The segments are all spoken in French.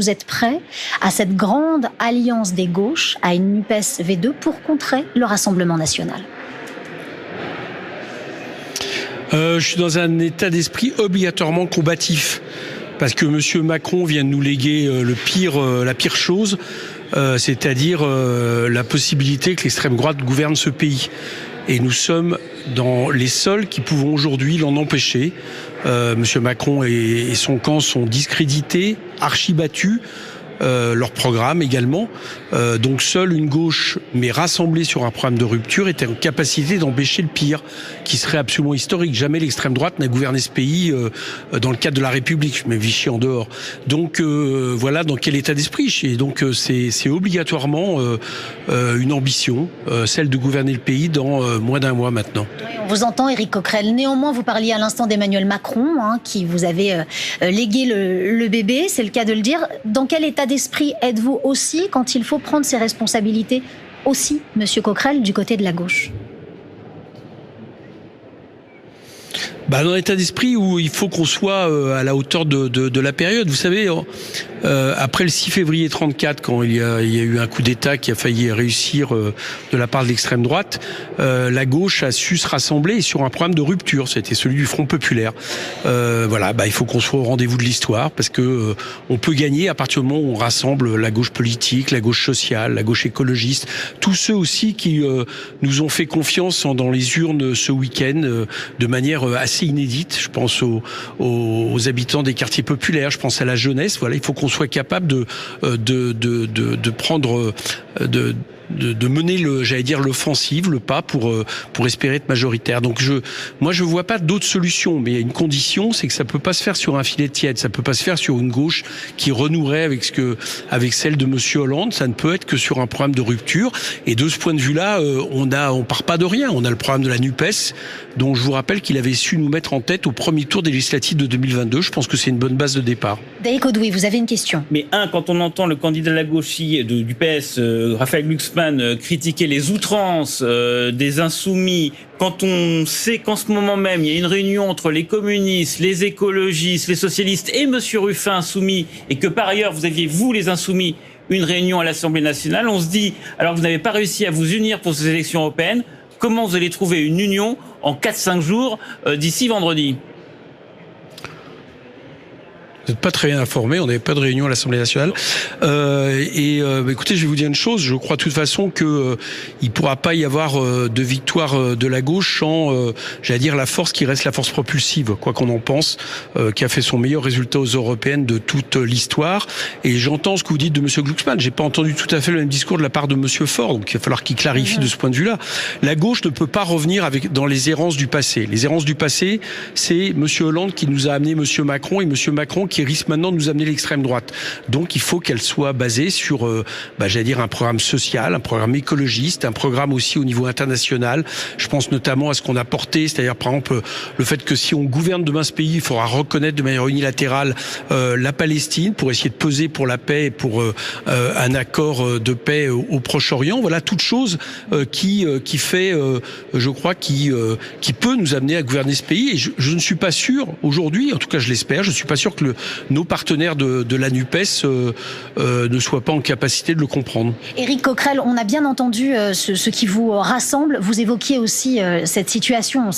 vous êtes prêt à cette grande alliance des gauches, à une NUPES V2 pour contrer le Rassemblement national? Je suis dans un état d'esprit obligatoirement combatif. Parce que M. Macron vient de nous léguer la pire chose, c'est-à-dire la possibilité que l'extrême droite gouverne ce pays. Et nous sommes dans les seuls qui pouvons aujourd'hui l'en empêcher. M. Macron et son camp sont discrédités, archi-battus. Leur programme également. Donc seule une gauche, mais rassemblée sur un programme de rupture, était en capacité d'empêcher le pire, qui serait absolument historique. Jamais l'extrême droite n'a gouverné ce pays dans le cadre de la République. Je mets Vichy en dehors. Donc voilà dans quel état d'esprit. Et donc c'est obligatoirement une ambition, celle de gouverner le pays dans moins d'un mois maintenant. Oui, on vous entend, Éric Coquerel. Néanmoins, vous parliez à l'instant d'Emmanuel Macron, qui vous avait légué le bébé, c'est le cas de le dire. Dans quel état d'esprit êtes-vous aussi quand il faut prendre ses responsabilités aussi, Monsieur Coquerel, du côté de la gauche? Dans l'état d'esprit où il faut qu'on soit à la hauteur de la période. Vous savez, après le 6 février 34, quand il y a eu un coup d'État qui a failli réussir de la part de l'extrême droite, la gauche a su se rassembler sur un programme de rupture. C'était celui du Front populaire. Il faut qu'on soit au rendez-vous de l'histoire parce que on peut gagner à partir du moment où on rassemble la gauche politique, la gauche sociale, la gauche écologiste, tous ceux aussi qui nous ont fait confiance dans les urnes ce week-end de manière assez inédite. Je pense aux habitants des quartiers populaires, je pense à la jeunesse. Voilà, il faut qu'on soit capable de prendre de mener l'offensive, le pas pour espérer être majoritaire. Donc moi je vois pas d'autre solution, mais il y a une condition, c'est que ça peut pas se faire sur un filet tiède, ça peut pas se faire sur une gauche qui renouerait avec celle de Monsieur Hollande, ça ne peut être que sur un programme de rupture. Et de ce point de vue-là, on part pas de rien. On a le programme de la NUPES, dont je vous rappelle qu'il avait su nous mettre en tête au premier tour des législatives de 2022. Je pense que c'est une bonne base de départ. Daïk Odoui, vous avez une question? Mais quand on entend le candidat de la gauche du PS, Raphaël Glucksmann, critiquer les outrances des insoumis, quand on sait qu'en ce moment même, il y a une réunion entre les communistes, les écologistes, les socialistes et M. Ruffin insoumis, et que par ailleurs, vous aviez, vous les insoumis, une réunion à l'Assemblée nationale, on se dit, alors que vous n'avez pas réussi à vous unir pour ces élections européennes, comment vous allez trouver une union en 4-5 jours d'ici vendredi? Vous n'êtes pas très bien informé, on n'avait pas de réunion à l'Assemblée nationale. Écoutez, je vais vous dire une chose, je crois de toute façon que il pourra pas y avoir de victoire de la gauche sans, la force qui reste la force propulsive, quoi qu'on en pense, qui a fait son meilleur résultat aux européennes de toute l'histoire. Et j'entends ce que vous dites de M. Glucksmann, j'ai pas entendu tout à fait le même discours de la part de M. Faure, donc il va falloir qu'il clarifie de ce point de vue-là. La gauche ne peut pas revenir dans les errances du passé. Les errances du passé, c'est M. Hollande qui nous a amené M. Macron, et M. Macron qui risque maintenant de nous amener l'extrême droite. Donc il faut qu'elle soit basée sur, un programme social, un programme écologiste, un programme aussi au niveau international. Je pense notamment à ce qu'on a porté, c'est-à-dire par exemple le fait que si on gouverne demain ce pays, il faudra reconnaître de manière unilatérale la Palestine pour essayer de peser pour la paix et pour un accord de paix au Proche-Orient. Voilà toute chose qui fait, je crois, qui peut nous amener à gouverner ce pays. Et je ne suis pas sûr aujourd'hui, en tout cas je l'espère, je ne suis pas sûr que nos partenaires de la NUPES ne soient pas en capacité de le comprendre. Éric Coquerel, on a bien entendu ce qui vous rassemble. Vous évoquiez aussi cette situation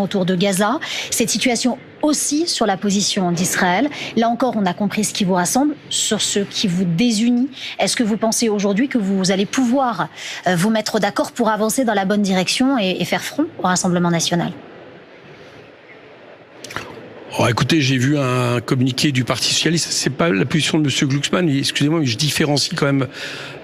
autour de Gaza, cette situation aussi sur la position d'Israël. Là encore, on a compris ce qui vous rassemble, sur ce qui vous désunit. Est-ce que vous pensez aujourd'hui que vous allez pouvoir vous mettre d'accord pour avancer dans la bonne direction et faire front au Rassemblement national ? Écoutez, j'ai vu un communiqué du Parti socialiste. C'est pas la position de M. Glucksmann. Excusez-moi, mais je différencie quand même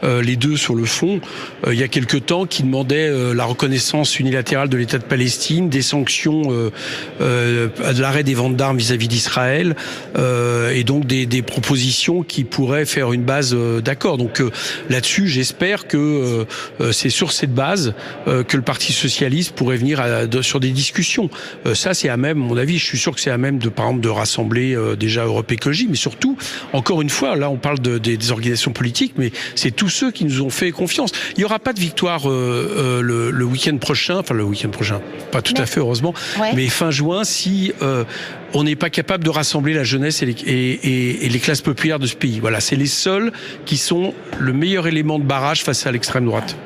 les deux sur le fond. Il y a quelque temps, qui demandait la reconnaissance unilatérale de l'État de Palestine, des sanctions, de l'arrêt des ventes d'armes vis-à-vis d'Israël, et donc des propositions qui pourraient faire une base d'accord. Donc là-dessus, j'espère que c'est sur cette base que le Parti socialiste pourrait venir sur des discussions. Ça, c'est à même, à mon avis, je suis sûr que c'est à même par exemple, de rassembler déjà Europe Écologie, mais surtout, encore une fois, là on parle des organisations politiques, mais c'est tous ceux qui nous ont fait confiance. Il n'y aura pas de victoire le week-end prochain, pas tout à fait heureusement, mais fin juin, si on n'est pas capable de rassembler la jeunesse et les classes populaires de ce pays. Voilà, c'est les seuls qui sont le meilleur élément de barrage face à l'extrême droite.